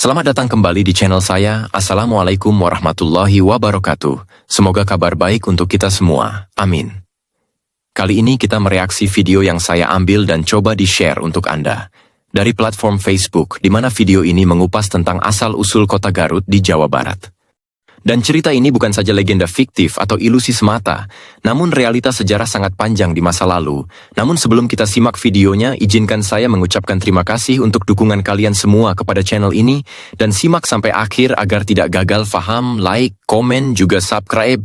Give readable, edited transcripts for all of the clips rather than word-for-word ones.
Selamat datang kembali di channel saya. Assalamualaikum warahmatullahi wabarakatuh. Semoga kabar baik untuk kita semua. Amin. Kali ini kita mereaksi video yang saya ambil dan coba di-share untuk Anda. Dari platform Facebook, di mana video ini mengupas tentang asal-usul kota Garut di Jawa Barat. Dan cerita ini bukan saja legenda fiktif atau ilusi semata, namun realitas sejarah sangat panjang di masa lalu. Namun sebelum kita simak videonya, izinkan saya mengucapkan terima kasih untuk dukungan kalian semua kepada channel ini, dan simak sampai akhir agar tidak gagal faham, like, komen, juga subscribe.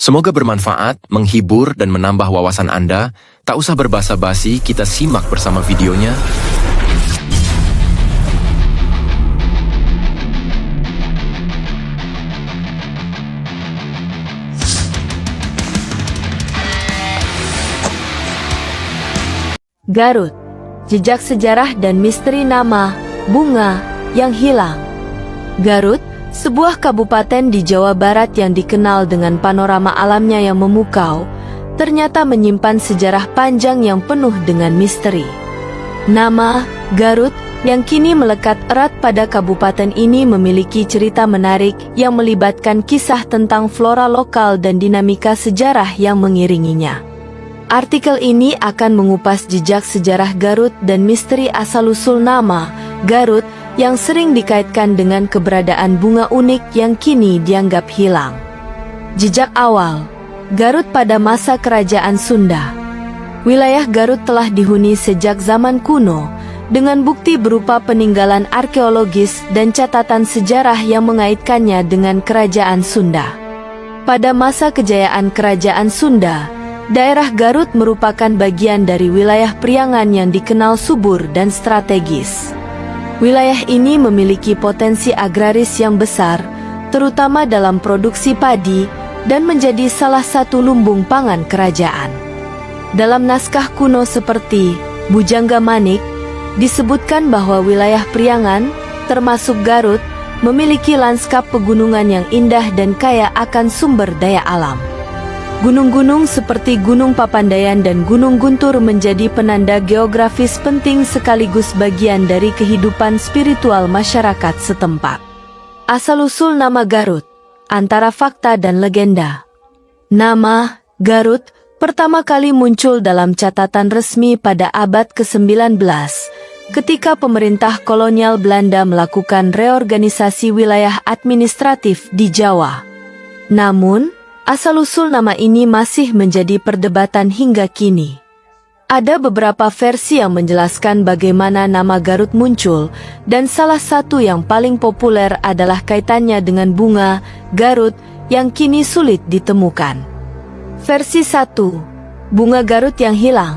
Semoga bermanfaat, menghibur, dan menambah wawasan Anda. Tak usah berbasa-basi, kita simak bersama videonya. Garut, jejak sejarah dan misteri nama, bunga, yang hilang. Garut, sebuah kabupaten di Jawa Barat yang dikenal dengan panorama alamnya yang memukau, ternyata menyimpan sejarah panjang yang penuh dengan misteri. Nama, Garut, yang kini melekat erat pada kabupaten ini memiliki cerita menarik yang melibatkan kisah tentang flora lokal dan dinamika sejarah yang mengiringinya. Artikel ini akan mengupas jejak sejarah Garut dan misteri asal-usul nama, Garut, yang sering dikaitkan dengan keberadaan bunga unik yang kini dianggap hilang. Jejak awal, Garut pada masa Kerajaan Sunda. Wilayah Garut telah dihuni sejak zaman kuno, dengan bukti berupa peninggalan arkeologis dan catatan sejarah yang mengaitkannya dengan Kerajaan Sunda. Pada masa kejayaan Kerajaan Sunda, daerah Garut merupakan bagian dari wilayah Priangan yang dikenal subur dan strategis. Wilayah ini memiliki potensi agraris yang besar, terutama dalam produksi padi, dan menjadi salah satu lumbung pangan kerajaan. Dalam naskah kuno seperti Bujangga Manik, disebutkan bahwa wilayah Priangan, termasuk Garut, memiliki lanskap pegunungan yang indah dan kaya akan sumber daya alam. Gunung-gunung seperti Gunung Papandayan dan Gunung Guntur menjadi penanda geografis penting sekaligus bagian dari kehidupan spiritual masyarakat setempat. Asal-usul nama Garut, antara fakta dan legenda. Nama Garut pertama kali muncul dalam catatan resmi pada abad ke-19, ketika pemerintah kolonial Belanda melakukan reorganisasi wilayah administratif di Jawa. Namun, asal-usul nama ini masih menjadi perdebatan hingga kini. Ada beberapa versi yang menjelaskan bagaimana nama Garut muncul, dan salah satu yang paling populer adalah kaitannya dengan bunga, Garut, yang kini sulit ditemukan. Versi 1. Bunga Garut yang hilang.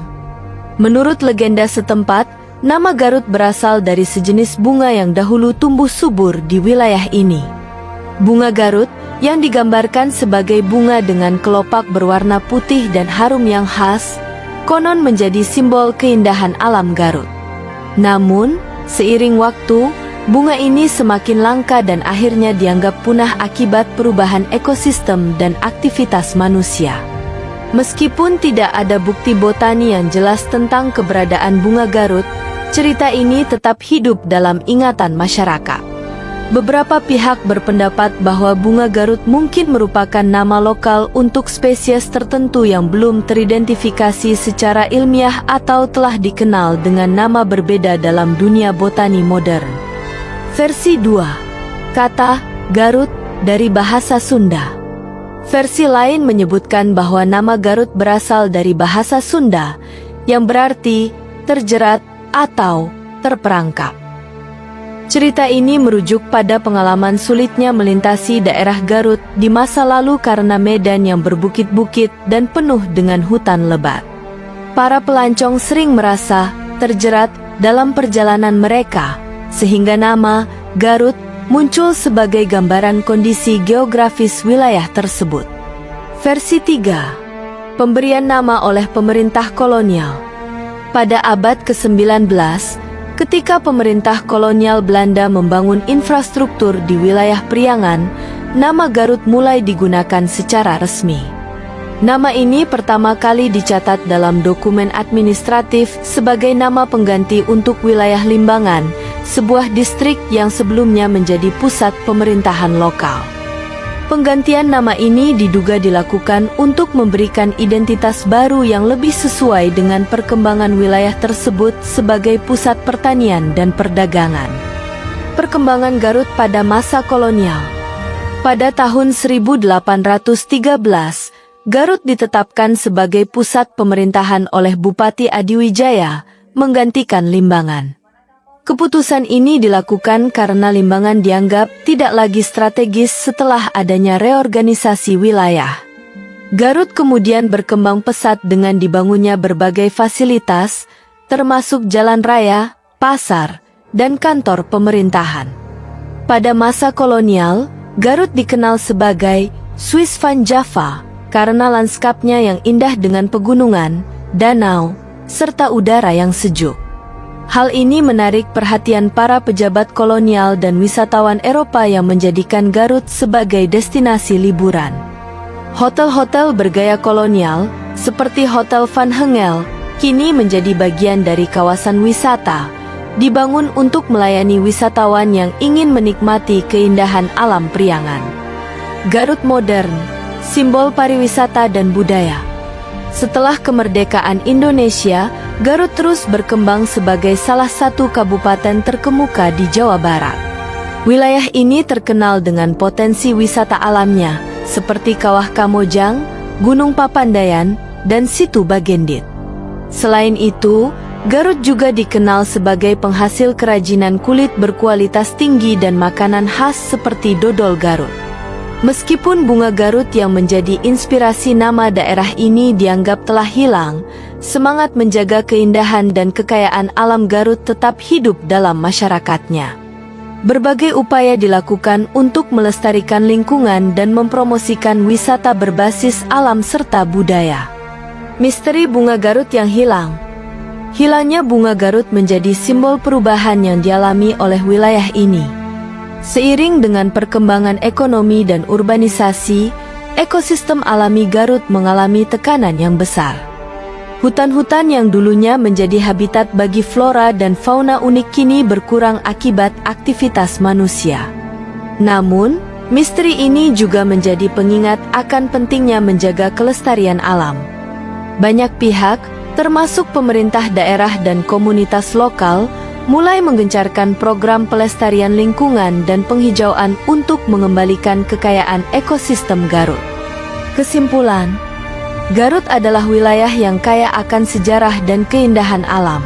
Menurut legenda setempat, nama Garut berasal dari sejenis bunga yang dahulu tumbuh subur di wilayah ini. Bunga Garut, yang digambarkan sebagai bunga dengan kelopak berwarna putih dan harum yang khas, konon menjadi simbol keindahan alam Garut. Namun, seiring waktu, bunga ini semakin langka dan akhirnya dianggap punah akibat perubahan ekosistem dan aktivitas manusia. Meskipun tidak ada bukti botani yang jelas tentang keberadaan bunga Garut, cerita ini tetap hidup dalam ingatan masyarakat. Beberapa pihak berpendapat bahwa bunga Garut mungkin merupakan nama lokal untuk spesies tertentu yang belum teridentifikasi secara ilmiah atau telah dikenal dengan nama berbeda dalam dunia botani modern. Versi 2. Kata Garut dari bahasa Sunda. Versi lain menyebutkan bahwa nama Garut berasal dari bahasa Sunda, yang berarti terjerat atau terperangkap. Cerita ini merujuk pada pengalaman sulitnya melintasi daerah Garut di masa lalu karena medan yang berbukit-bukit dan penuh dengan hutan lebat. Para pelancong sering merasa terjerat dalam perjalanan mereka, sehingga nama Garut muncul sebagai gambaran kondisi geografis wilayah tersebut. Versi 3. Pemberian nama oleh pemerintah kolonial. Pada abad ke-19, ketika pemerintah kolonial Belanda membangun infrastruktur di wilayah Priangan, nama Garut mulai digunakan secara resmi. Nama ini pertama kali dicatat dalam dokumen administratif sebagai nama pengganti untuk wilayah Limbangan sebuah distrik yang sebelumnya menjadi pusat pemerintahan lokal. Penggantian nama ini diduga dilakukan untuk memberikan identitas baru yang lebih sesuai dengan perkembangan wilayah tersebut sebagai pusat pertanian dan perdagangan. Perkembangan Garut pada masa kolonial. Pada tahun 1813, Garut ditetapkan sebagai pusat pemerintahan oleh Bupati Adiwijaya, menggantikan Limbangan. Keputusan ini dilakukan karena Limbangan dianggap tidak lagi strategis setelah adanya reorganisasi wilayah. Garut kemudian berkembang pesat dengan dibangunnya berbagai fasilitas, termasuk jalan raya, pasar, dan kantor pemerintahan. Pada masa kolonial, Garut dikenal sebagai Swiss van Java karena lanskapnya yang indah dengan pegunungan, danau, serta udara yang sejuk. Hal ini menarik perhatian para pejabat kolonial dan wisatawan Eropa yang menjadikan Garut sebagai destinasi liburan. Hotel-hotel bergaya kolonial, seperti Hotel Van Hengel, kini menjadi bagian dari kawasan wisata, dibangun untuk melayani wisatawan yang ingin menikmati keindahan alam Priangan. Garut modern, simbol pariwisata dan budaya. Setelah kemerdekaan Indonesia, Garut terus berkembang sebagai salah satu kabupaten terkemuka di Jawa Barat. Wilayah ini terkenal dengan potensi wisata alamnya, seperti Kawah Kamojang, Gunung Papandayan, dan Situ Bagendit. Selain itu, Garut juga dikenal sebagai penghasil kerajinan kulit berkualitas tinggi dan makanan khas seperti dodol Garut. Meskipun bunga Garut yang menjadi inspirasi nama daerah ini dianggap telah hilang, semangat menjaga keindahan dan kekayaan alam Garut tetap hidup dalam masyarakatnya. Berbagai upaya dilakukan untuk melestarikan lingkungan dan mempromosikan wisata berbasis alam serta budaya. Misteri bunga Garut yang hilang. Hilangnya bunga Garut menjadi simbol perubahan yang dialami oleh wilayah ini. Seiring dengan perkembangan ekonomi dan urbanisasi, ekosistem alami Garut mengalami tekanan yang besar. Hutan-hutan yang dulunya menjadi habitat bagi flora dan fauna unik kini berkurang akibat aktivitas manusia. Namun, misteri ini juga menjadi pengingat akan pentingnya menjaga kelestarian alam. Banyak pihak, termasuk pemerintah daerah dan komunitas lokal, mulai menggencarkan program pelestarian lingkungan dan penghijauan untuk mengembalikan kekayaan ekosistem Garut. Kesimpulan, Garut adalah wilayah yang kaya akan sejarah dan keindahan alam.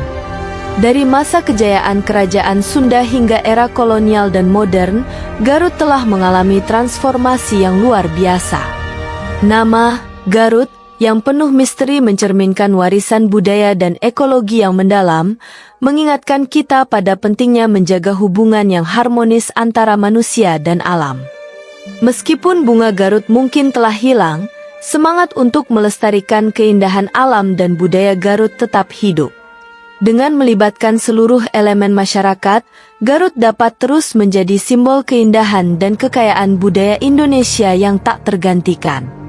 Dari masa kejayaan kerajaan Sunda hingga era kolonial dan modern, Garut telah mengalami transformasi yang luar biasa. Nama Garut yang penuh misteri mencerminkan warisan budaya dan ekologi yang mendalam, mengingatkan kita pada pentingnya menjaga hubungan yang harmonis antara manusia dan alam. Meskipun bunga Garut mungkin telah hilang, semangat untuk melestarikan keindahan alam dan budaya Garut tetap hidup. Dengan melibatkan seluruh elemen masyarakat, Garut dapat terus menjadi simbol keindahan dan kekayaan budaya Indonesia yang tak tergantikan.